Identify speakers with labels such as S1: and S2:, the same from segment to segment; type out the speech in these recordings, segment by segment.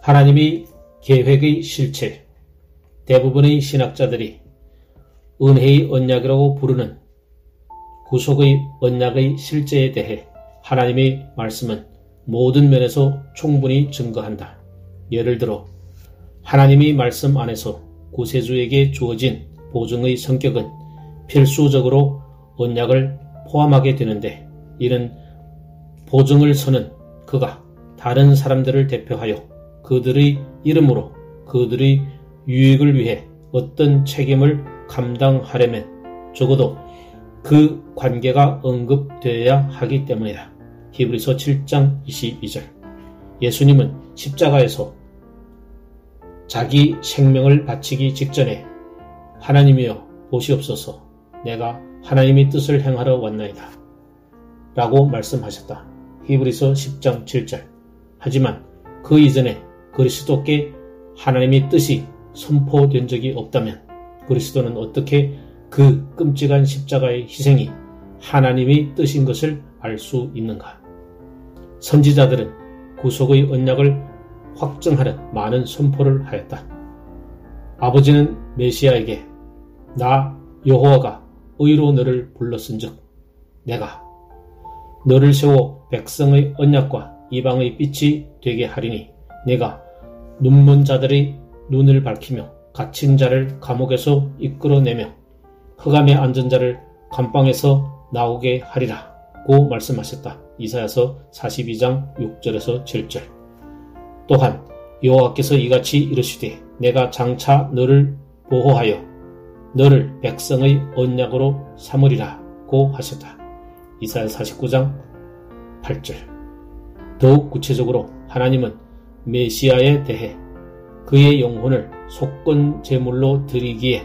S1: 하나님의 계획의 실체, 대부분의 신학자들이 은혜의 언약이라고 부르는 구속의 언약의 실제에 대해 하나님의 말씀은 모든 면에서 충분히 증거한다. 예를 들어 하나님의 말씀 안에서 구세주에게 주어진 보증의 성격은 필수적으로 언약을 포함하게 되는데, 이는 보증을 서는 그가 다른 사람들을 대표하여 그들의 이름으로 그들의 유익을 위해 어떤 책임을 감당하려면 적어도 그 관계가 언급되어야 하기 때문이다. 히브리서 7장 22절. 예수님은 십자가에서 자기 생명을 바치기 직전에 하나님이여 보시옵소서, 내가 하나님의 뜻을 행하러 왔나이다 라고 말씀하셨다. 히브리서 10장 7절. 하지만 그 이전에 그리스도께 하나님의 뜻이 선포된 적이 없다면 그리스도는 어떻게 그 끔찍한 십자가의 희생이 하나님의 뜻인 것을 알 수 있는가? 선지자들은 구속의 언약을 확증하는 많은 선포를 하였다. 아버지는 메시아에게 나 여호와가 의로 너를 불렀은즉 내가 너를 세워 백성의 언약과 이방의 빛이 되게 하리니 내가 눈먼 자들의 눈을 밝히며 갇힌 자를 감옥에서 이끌어내며 흑암에 앉은 자를 감방에서 나오게 하리라 고 말씀하셨다. 이사야서 42장 6절에서 7절. 또한 여호와께서 이같이 이르시되 내가 장차 너를 보호하여 너를 백성의 언약으로 삼으리라 고 하셨다. 이사야 49장 8절. 더욱 구체적으로 하나님은 메시아에 대해 그의 영혼을 속건 제물로 드리기에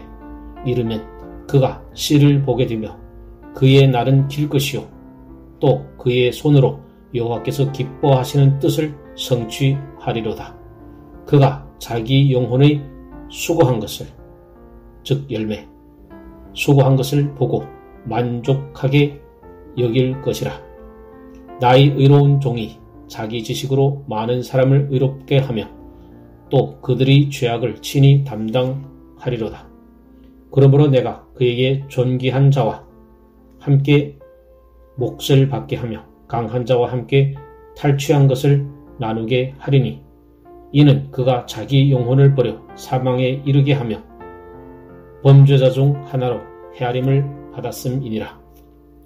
S1: 이르면 그가 씨를 보게 되며 그의 날은 길 것이요 또 그의 손으로 여호와께서 기뻐하시는 뜻을 성취하리로다. 그가 자기 영혼의 수고한 것을, 즉 열매, 수고한 것을 보고 만족하게 여길 것이라. 나의 의로운 종이 자기 지식으로 많은 사람을 의롭게 하며 또 그들의 죄악을 친히 담당하리로다. 그러므로 내가 그에게 존귀한 자와 함께 몫을 받게 하며 강한 자와 함께 탈취한 것을 나누게 하리니 이는 그가 자기 영혼을 버려 사망에 이르게 하며 범죄자 중 하나로 헤아림을 받았음이니라.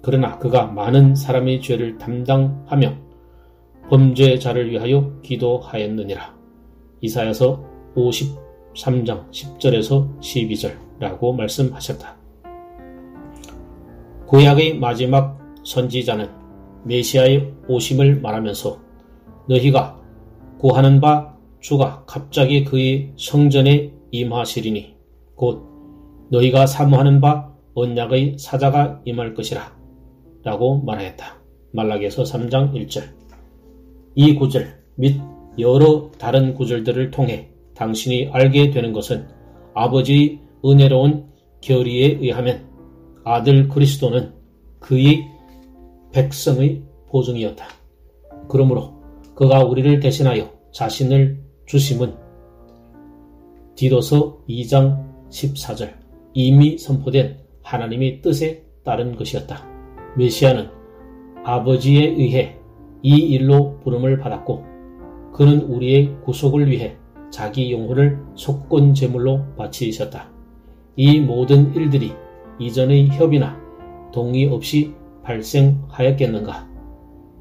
S1: 그러나 그가 많은 사람의 죄를 담당하며 범죄자를 위하여 기도하였느니라. 이사야서 53장 10절에서 12절라고 말씀하셨다. 구약의 마지막 선지자는 메시아의 오심을 말하면서 너희가 구하는 바 주가 갑자기 그의 성전에 임하시리니 곧 너희가 사모하는 바 언약의 사자가 임할 것이라 라고 말하였다. 말라기에서 3장 1절. 이 구절 및 여러 다른 구절들을 통해 당신이 알게 되는 것은 아버지의 은혜로운 결의에 의하면 아들 그리스도는 그의 백성의 보증이었다. 그러므로 그가 우리를 대신하여 자신을 주심은 디도서 2장 14절 이미 선포된 하나님의 뜻에 따른 것이었다. 메시아는 아버지에 의해 이 일로 부름을 받았고 그는 우리의 구속을 위해 자기 영혼을 속건 제물로 바치셨다. 이 모든 일들이 이전의 협의나 동의 없이 발생하였겠는가?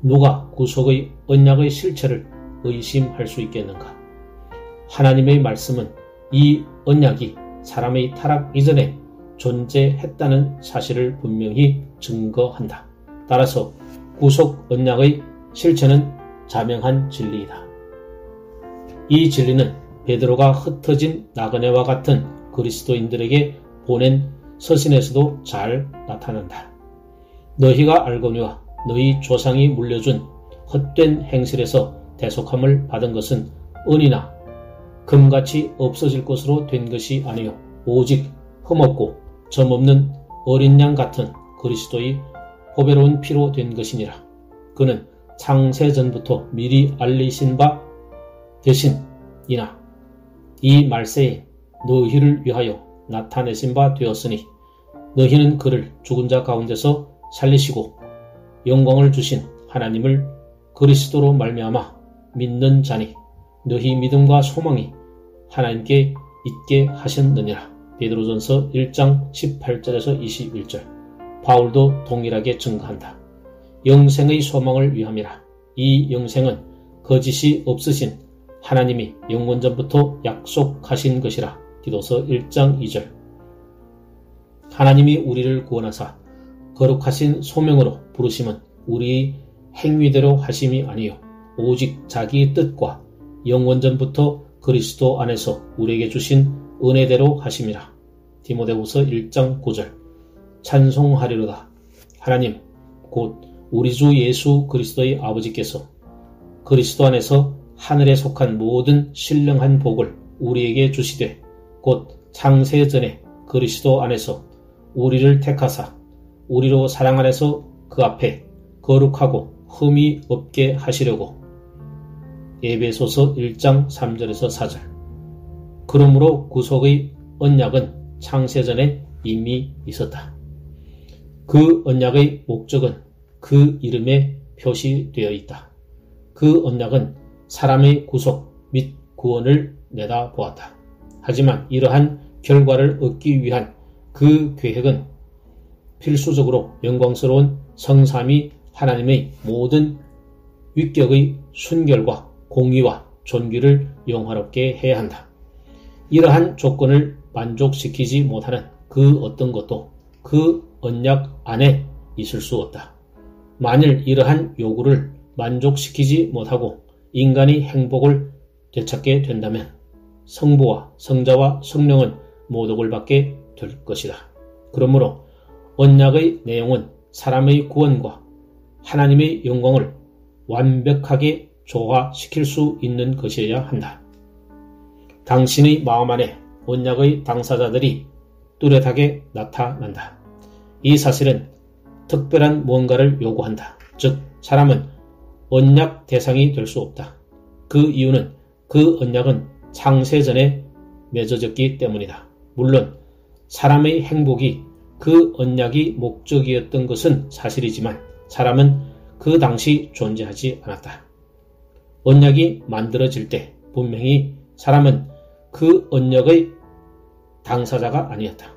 S1: 누가 구속의 언약의 실체를 의심할 수 있겠는가? 하나님의 말씀은 이 언약이 사람의 타락 이전에 존재했다는 사실을 분명히 증거한다. 따라서 구속 언약의 실체는 자명한 진리이다. 이 진리는 베드로가 흩어진 나그네와 같은 그리스도인들에게 보낸 서신에서도 잘 나타난다. 너희가 알거니와 너희 조상이 물려준 헛된 행실에서 대속함을 받은 것은 은이나 금같이 없어질 것으로 된 것이 아니요 오직 흠없고 점없는 어린 양 같은 그리스도의 보배로운 피로 된 것이니라. 그는 창세 전부터 미리 알리신 바 대신 이나 이 말세에 너희를 위하여 나타내신 바 되었으니 너희는 그를 죽은 자 가운데서 살리시고 영광을 주신 하나님을 그리스도로 말미암아 믿는 자니 너희 믿음과 소망이 하나님께 있게 하셨느니라. 베드로전서 1장 18절에서 21절. 바울도 동일하게 증거한다. 영생의 소망을 위함이라. 이 영생은 거짓이 없으신 하나님이 영원전부터 약속하신 것이라. 디도서 1장 2절. 하나님이 우리를 구원하사 거룩하신 소명으로 부르심은 우리의 행위대로 하심이 아니요 오직 자기의 뜻과 영원전부터 그리스도 안에서 우리에게 주신 은혜대로 하심이라. 디모데후서 1장 9절. 찬송하리로다. 하나님 곧 우리 주 예수 그리스도의 아버지께서 그리스도 안에서 하늘에 속한 모든 신령한 복을 우리에게 주시되 곧 창세전에 그리스도 안에서 우리를 택하사 우리로 사랑 안에서 그 앞에 거룩하고 흠이 없게 하시려고. 에베소서 1장 3절에서 4절. 그러므로 구속의 언약은 창세전에 이미 있었다. 그 언약의 목적은 그 이름에 표시되어 있다. 그 언약은 사람의 구속 및 구원을 내다보았다. 하지만 이러한 결과를 얻기 위한 그 계획은 필수적으로 영광스러운 성삼위 하나님의 모든 위격의 순결과 공의와 존귀를 영화롭게 해야 한다. 이러한 조건을 만족시키지 못하는 그 어떤 것도 그 언약 안에 있을 수 없다. 만일 이러한 요구를 만족시키지 못하고 인간이 행복을 되찾게 된다면 성부와 성자와 성령은 모독을 받게 될 것이다. 그러므로 언약의 내용은 사람의 구원과 하나님의 영광을 완벽하게 조화시킬 수 있는 것이어야 한다. 당신의 마음 안에 언약의 당사자들이 뚜렷하게 나타난다. 이 사실은 특별한 뭔가를 요구한다. 즉 사람은 언약 대상이 될 수 없다. 그 이유는 그 언약은 창세전에 맺어졌기 때문이다. 물론 사람의 행복이 그 언약이 목적이었던 것은 사실이지만 사람은 그 당시 존재하지 않았다. 언약이 만들어질 때 분명히 사람은 그 언약의 당사자가 아니었다.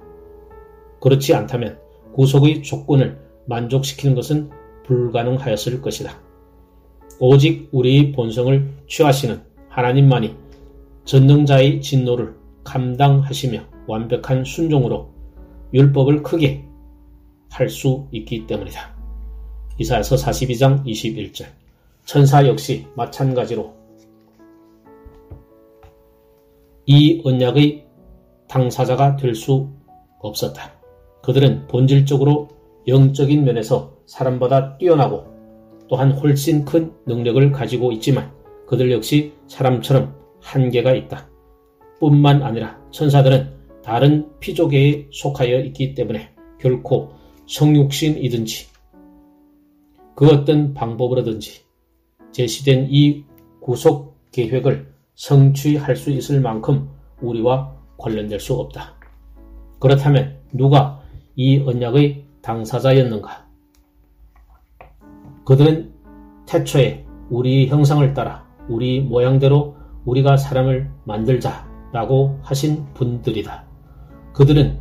S1: 그렇지 않다면 구속의 조건을 만족시키는 것은 불가능하였을 것이다. 오직 우리의 본성을 취하시는 하나님만이 전능자의 진노를 감당하시며 완벽한 순종으로 율법을 크게 할 수 있기 때문이다. 이사야서 42장 21절. 천사 역시 마찬가지로 이 언약의 당사자가 될 수 없었다. 그들은 본질적으로 영적인 면에서 사람보다 뛰어나고 또한 훨씬 큰 능력을 가지고 있지만 그들 역시 사람처럼 한계가 있다. 뿐만 아니라 천사들은 다른 피조계에 속하여 있기 때문에 결코 성육신이든지 그 어떤 방법으로든지 제시된 이 구속 계획을 성취할 수 있을 만큼 우리와 관련될 수 없다. 그렇다면 누가 이 언약의 당사자였는가? 그들은 태초에 우리 형상을 따라 우리 모양대로 우리가 사람을 만들자라고 하신 분들이다. 그들은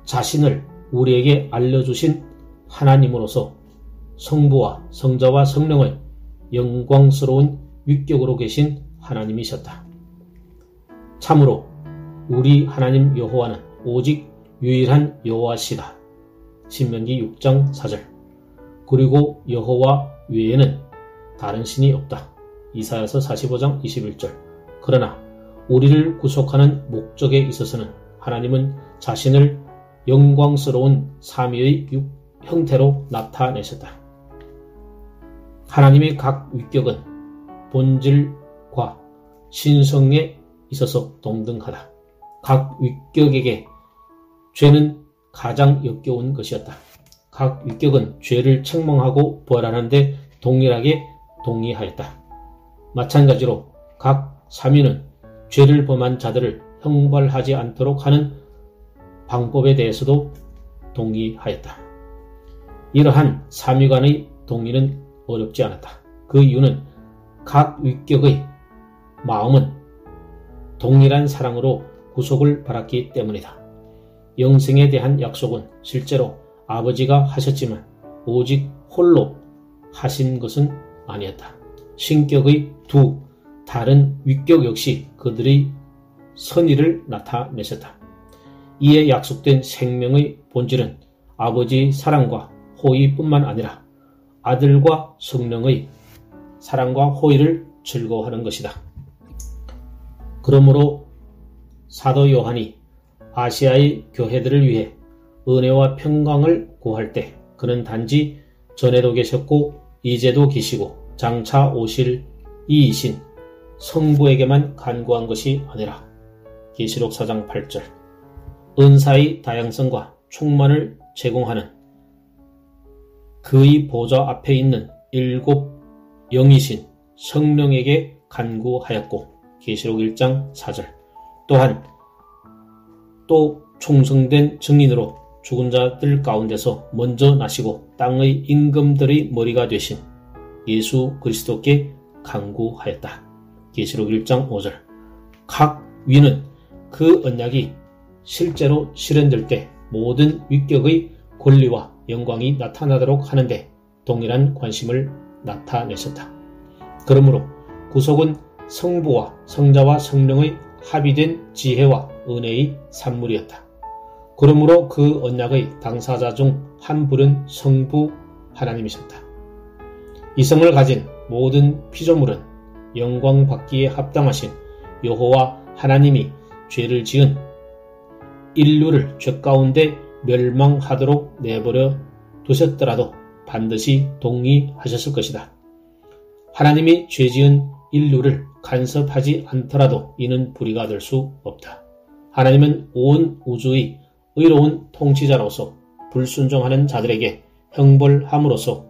S1: 자신을 우리에게 알려주신 하나님으로서 성부와 성자와 성령의 영광스러운 위격으로 계신 하나님이셨다. 참으로 우리 하나님 여호와는 오직 유일한 여호와시다. 신명기 6장 4절. 그리고 여호와 외에는 다른 신이 없다. 이사야서 45장 21절. 그러나 우리를 구속하는 목적에 있어서는 하나님은 자신을 영광스러운 삼위의 형태로 나타내셨다. 하나님의 각 위격은 본질과 신성에 있어서 동등하다. 각 위격에게 죄는 가장 역겨운 것이었다. 각 위격은 죄를 책망하고 벌하는데 동일하게 동의하였다. 마찬가지로 각 삼위는 죄를 범한 자들을 형벌하지 않도록 하는 방법에 대해서도 동의하였다. 이러한 삼위 간의 동의는 어렵지 않았다. 그 이유는 각 위격의 마음은 동일한 사랑으로 구속을 받았기 때문이다. 영생에 대한 약속은 실제로 아버지가 하셨지만 오직 홀로 하신 것은 아니었다. 신격의 두 다른 위격 역시 그들의 선의를 나타내셨다. 이에 약속된 생명의 본질은 아버지의 사랑과 호의뿐만 아니라 아들과 성령의 사랑과 호의를 즐거워하는 것이다. 그러므로 사도 요한이 아시아의 교회들을 위해 은혜와 평강을 구할 때 그는 단지 전에도 계셨고 이제도 계시고 장차 오실 이이신 성부에게만 간구한 것이 아니라 계시록 4장 8절 은사의 다양성과 충만을 제공하는 그의 보좌 앞에 있는 7 영이신 성령에게 간구하였고 계시록 1장 4절 또한 또 충성된 증인으로 죽은 자들 가운데서 먼저 나시고 땅의 임금들의 머리가 되신 예수 그리스도께 간구하였다. 계시록 1장 5절 각 위는 그 언약이 실제로 실현될 때 모든 위격의 권리와 영광이 나타나도록 하는데 동일한 관심을 나타내셨다. 그러므로 구속은 성부와 성자와 성령의 합의된 지혜와 은혜의 산물이었다. 그러므로 그 언약의 당사자 중 한 분은 성부 하나님이셨다. 이성을 가진 모든 피조물은 영광 받기에 합당하신 여호와 하나님이 죄를 지은 인류를 죄 가운데 멸망하도록 내버려 두셨더라도 반드시 동의하셨을 것이다. 하나님이 죄 지은 인류를 간섭하지 않더라도 이는 불의가 될 수 없다. 하나님은 온 우주의 의로운 통치자로서 불순종하는 자들에게 형벌함으로써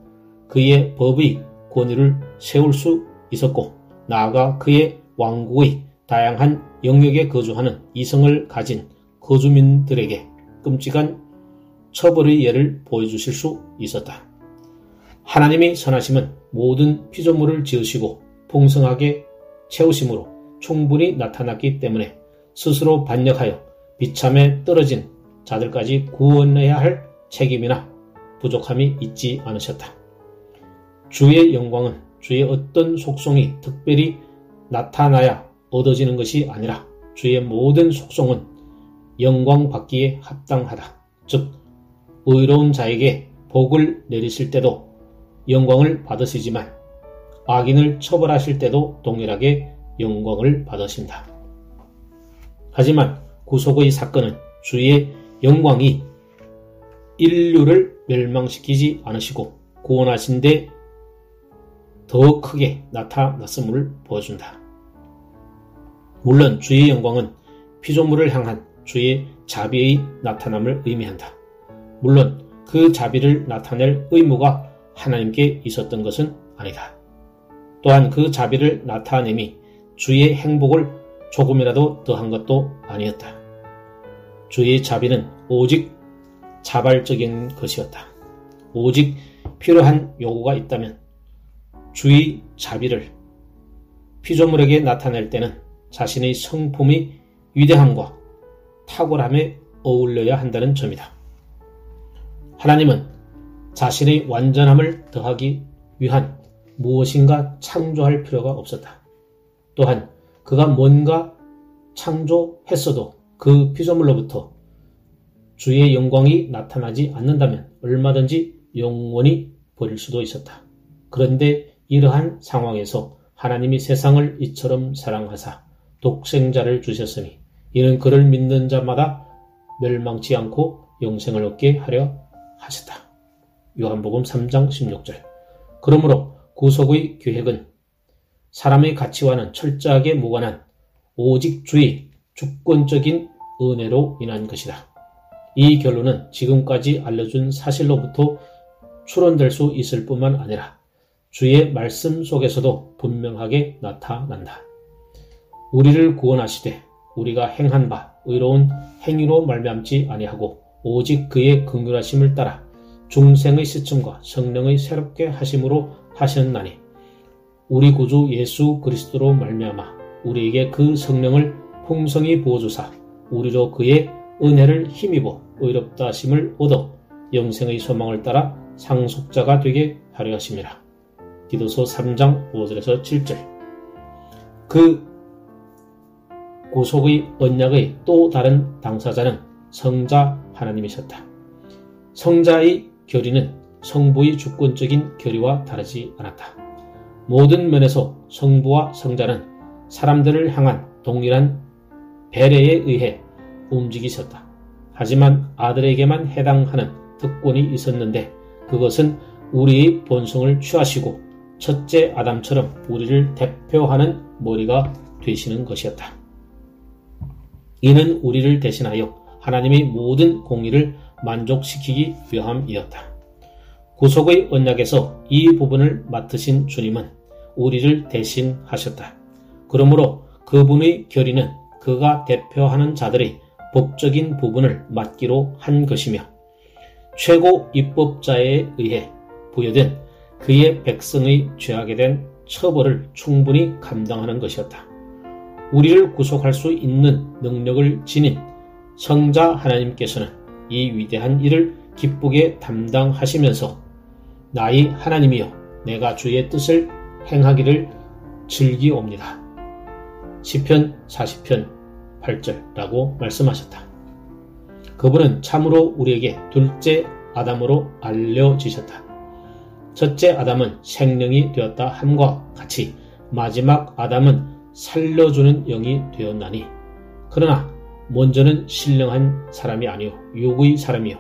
S1: 그의 법의 권위를 세울 수 있었고 나아가 그의 왕국의 다양한 영역에 거주하는 이성을 가진 거주민들에게 끔찍한 처벌의 예를 보여주실 수 있었다. 하나님이 선하심은 모든 피조물을 지으시고 풍성하게 채우심으로 충분히 나타났기 때문에 스스로 반역하여 비참에 떨어진 자들까지 구원해야 할 책임이나 부족함이 있지 않으셨다. 주의 영광은 주의 어떤 속성이 특별히 나타나야 얻어지는 것이 아니라 주의 모든 속성은 영광 받기에 합당하다. 즉 의로운 자에게 복을 내리실 때도 영광을 받으시지만 악인을 처벌하실 때도 동일하게 영광을 받으신다. 하지만 구속의 사건은 주의 영광이 인류를 멸망시키지 않으시고 구원하신 데 더 크게 나타났음을 보여준다. 물론 주의 영광은 피조물을 향한 주의 자비의 나타남을 의미한다. 물론 그 자비를 나타낼 의무가 하나님께 있었던 것은 아니다. 또한 그 자비를 나타냄이 주의 행복을 조금이라도 더한 것도 아니었다. 주의 자비는 오직 자발적인 것이었다. 오직 필요한 요구가 있다면 주의 자비를 피조물에게 나타낼 때는 자신의 성품의 위대함과 탁월함에 어울려야 한다는 점이다. 하나님은 자신의 완전함을 더하기 위한 무엇인가 창조할 필요가 없었다. 또한 그가 뭔가 창조했어도 그 피조물로부터 주의 영광이 나타나지 않는다면 얼마든지 영원히 버릴 수도 있었다. 그런데 이러한 상황에서 하나님이 세상을 이처럼 사랑하사 독생자를 주셨으니 이는 그를 믿는 자마다 멸망치 않고 영생을 얻게 하려 하셨다. 요한복음 3장 16절. 그러므로 구속의 계획은 사람의 가치와는 철저하게 무관한 오직 주의 주권적인 은혜로 인한 것이다. 이 결론은 지금까지 알려준 사실로부터 추론될 수 있을 뿐만 아니라 주의 말씀 속에서도 분명하게 나타난다. 우리를 구원하시되 우리가 행한 바 의로운 행위로 말미암지 아니하고 오직 그의 긍휼하심을 따라 중생의 시침과 성령의 새롭게 하심으로 하셨나니 우리 구주 예수 그리스도로 말미암아 우리에게 그 성령을 풍성히 부어주사 우리로 그의 은혜를 힘입어 의롭다 하심을 얻어 영생의 소망을 따라 상속자가 되게 하려 하심이라. 디도서 3장 5절에서 7절. 그 구속의 언약의 또 다른 당사자는 성자 하나님이셨다. 성자의 결의는 성부의 주권적인 결의와 다르지 않았다. 모든 면에서 성부와 성자는 사람들을 향한 동일한 배려에 의해 움직이셨다. 하지만 아들에게만 해당하는 특권이 있었는데 그것은 우리의 본성을 취하시고 첫째 아담처럼 우리를 대표하는 머리가 되시는 것이었다. 이는 우리를 대신하여 하나님의 모든 공의를 만족시키기 위함이었다. 구속의 언약에서 이 부분을 맡으신 주님은 우리를 대신하셨다. 그러므로 그분의 결의는 그가 대표하는 자들의 법적인 부분을 맡기로 한 것이며 최고 입법자에 의해 부여된 그의 백성의 죄하게 된 처벌을 충분히 감당하는 것이었다. 우리를 구속할 수 있는 능력을 지닌 성자 하나님께서는 이 위대한 일을 기쁘게 담당하시면서 나의 하나님이여 내가 주의 뜻을 행하기를 즐기옵니다. 시편 40편 8절라고 말씀하셨다. 그분은 참으로 우리에게 둘째 아담으로 알려지셨다. 첫째 아담은 생명이 되었다 함과 같이 마지막 아담은 살려주는 영이 되었나니 그러나 먼저는 신령한 사람이 아니요 육의 사람이요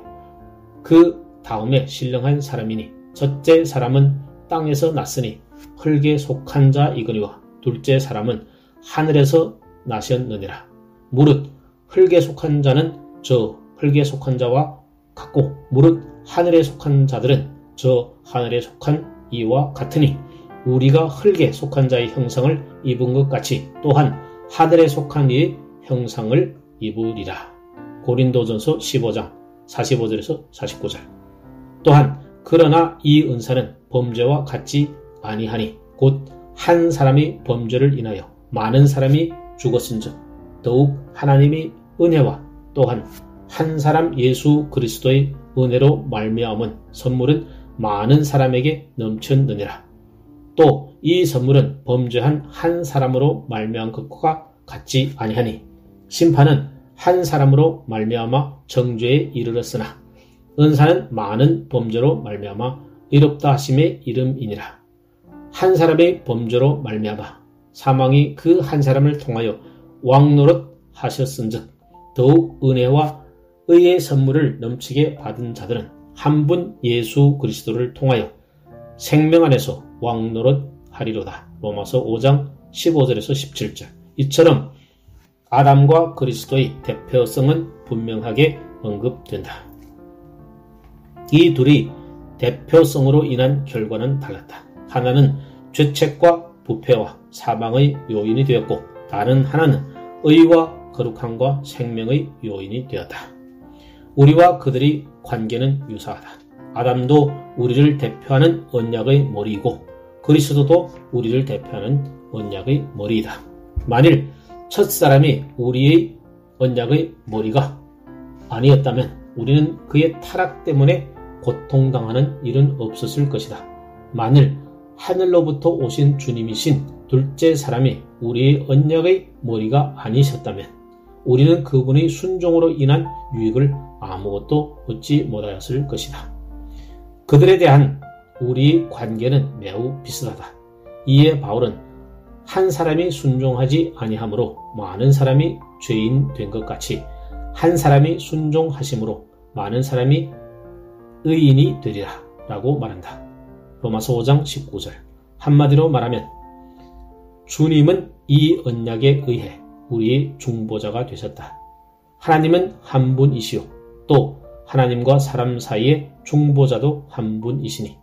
S1: 그 다음에 신령한 사람이니 첫째 사람은 땅에서 났으니 흙에 속한 자이거니와 둘째 사람은 하늘에서 나셨느니라. 무릇 흙에 속한 자는 저 흙에 속한 자와 같고 무릇 하늘에 속한 자들은 저 하늘에 속한 이와 같으니 우리가 흙에 속한 자의 형상을 입은 것 같이 또한 하늘에 속한 이의 형상을 입으리라. 고린도전서 15장 45절에서 49절. 또한 그러나 이 은사는 범죄와 같지 아니하니 곧 한 사람이 범죄를 인하여 많은 사람이 죽었은즉 더욱 하나님의 은혜와 또한 한 사람 예수 그리스도의 은혜로 말미암은 선물은 많은 사람에게 넘쳤느니라. 또 이 선물은 범죄한 한 사람으로 말미암은 것과 같지 아니하니 심판은 한 사람으로 말미암아 정죄에 이르렀으나 은사는 많은 범죄로 말미암아 의롭다 하심의 이름이니라. 한 사람의 범죄로 말미암아 사망이 그 한 사람을 통하여 왕노릇 하셨은즉 더욱 은혜와 의의 선물을 넘치게 받은 자들은 한 분 예수 그리스도를 통하여 생명 안에서 왕노릇 하리로다. 로마서 5장 15절에서 17절. 이처럼 아담과 그리스도의 대표성은 분명하게 언급된다. 이 둘이 대표성으로 인한 결과는 달랐다. 하나는 죄책과 부패와 사망의 요인이 되었고 다른 하나는 의와 거룩함과 생명의 요인이 되었다. 우리와 그들의 관계는 유사하다. 아담도 우리를 대표하는 언약의 머리이고 그리스도도 우리를 대표하는 언약의 머리이다. 만일 첫사람이 우리의 언약의 머리가 아니었다면 우리는 그의 타락 때문에 고통당하는 일은 없었을 것이다. 만일 하늘로부터 오신 주님이신 둘째 사람이 우리의 언약의 머리가 아니셨다면 우리는 그분의 순종으로 인한 유익을 아무것도 얻지 못하였을 것이다. 그들에 대한 우리의 관계는 매우 비슷하다. 이에 바울은 한 사람이 순종하지 아니하므로 많은 사람이 죄인 된 것 같이 한 사람이 순종하심으로 많은 사람이 의인이 되리라 라고 말한다. 로마서 5장 19절. 한마디로 말하면 주님은 이 언약에 의해 우리의 중보자가 되셨다. 하나님은 한 분이시요 또 하나님과 사람 사이의 중보자도 한 분이시니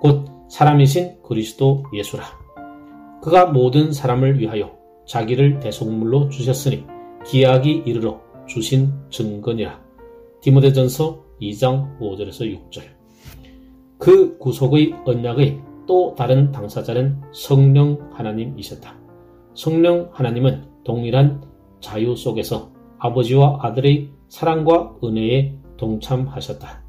S1: 곧 사람이신 그리스도 예수라. 그가 모든 사람을 위하여 자기를 대속물로 주셨으니 기약이 이르러 주신 증거니라. 디모데전서 2장 5절에서 6절. 그 구속의 언약의 또 다른 당사자는 성령 하나님이셨다. 성령 하나님은 동일한 자유 속에서 아버지와 아들의 사랑과 은혜에 동참하셨다.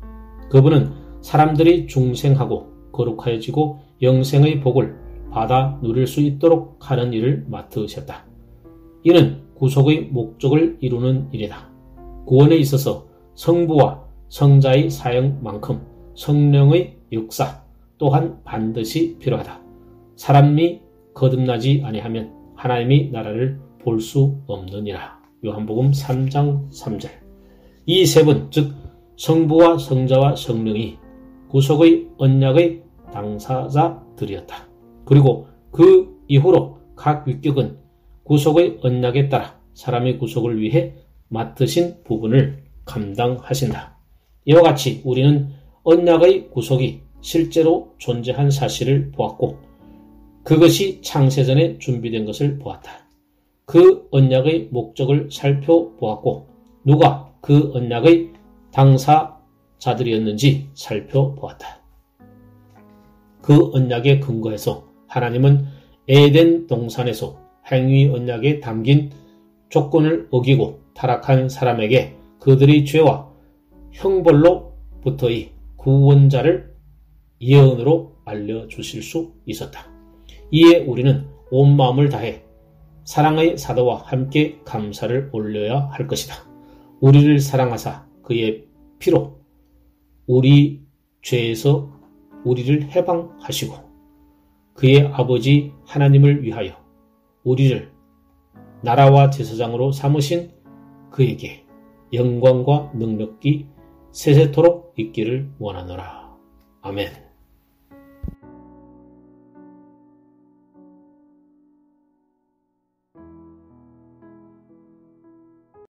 S1: 그분은 사람들이 중생하고 거룩하여지고 영생의 복을 받아 누릴 수 있도록 하는 일을 맡으셨다. 이는 구속의 목적을 이루는 일이다. 구원에 있어서 성부와 성자의 사역만큼 성령의 역사 또한 반드시 필요하다. 사람이 거듭나지 아니하면 하나님의 나라를 볼 수 없느니라. 요한복음 3장 3절. 이 세 분, 즉 성부와 성자와 성령이 구속의 언약의 당사자들이었다. 그리고 그 이후로 각 위격은 구속의 언약에 따라 사람의 구속을 위해 맡으신 부분을 감당하신다. 이와 같이 우리는 언약의 구속이 실제로 존재한 사실을 보았고 그것이 창세전에 준비된 것을 보았다. 그 언약의 목적을 살펴보았고 누가 그 언약의 당사자들이었는지 살펴보았다. 그 언약에 근거해서 하나님은 에덴 동산에서 행위 언약에 담긴 조건을 어기고 타락한 사람에게 그들의 죄와 형벌로부터의 구원자를 예언으로 알려주실 수 있었다. 이에 우리는 온 마음을 다해 사랑의 사도와 함께 감사를 올려야 할 것이다. 우리를 사랑하사 그의 피로 우리 죄에서 우리를 해방하시고 그의 아버지 하나님을 위하여 우리를 나라와 제사장으로 삼으신 그에게 영광과 능력이 세세토록 있기를 원하노라. 아멘.